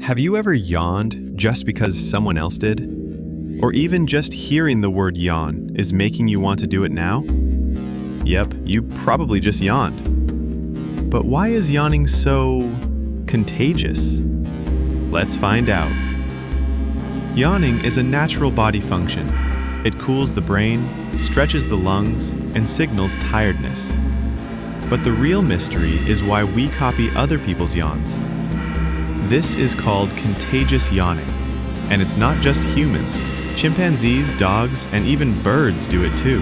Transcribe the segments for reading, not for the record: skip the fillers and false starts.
Have you ever yawned just because someone else did? Or even just hearing the word yawn is making you want to do it now? Yep, you probably just yawned. But why is yawning so contagious? Let's find out. Yawning is a natural body function. It cools the brain, stretches the lungs, and signals tiredness. But the real mystery is why we copy other people's yawns. This is called contagious yawning, and it's not just humans. Chimpanzees, dogs, and even birds do it too.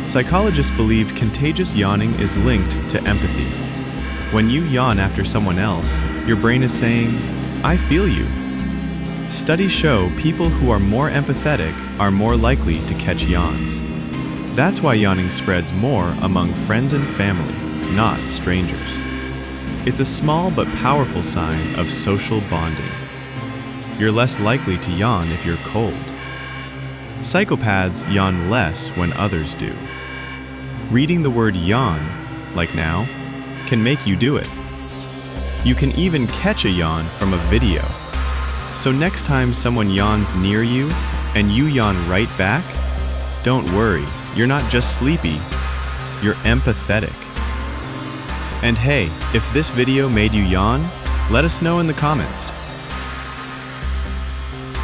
Psychologists believe contagious yawning is linked to empathy. When you yawn after someone else, your brain is saying, "I feel you." Studies show people who are more empathetic are more likely to catch yawns. That's why yawning spreads more among friends and family, not strangers. It's a small but powerful sign of social bonding. You're less likely to yawn if you're cold. Psychopaths yawn less when others do. Reading the word yawn, like now, can make you do it. You can even catch a yawn from a video. So next time someone yawns near you and you yawn right back, don't worry, you're not just sleepy, you're empathetic. And hey, if this video made you yawn, let us know in the comments.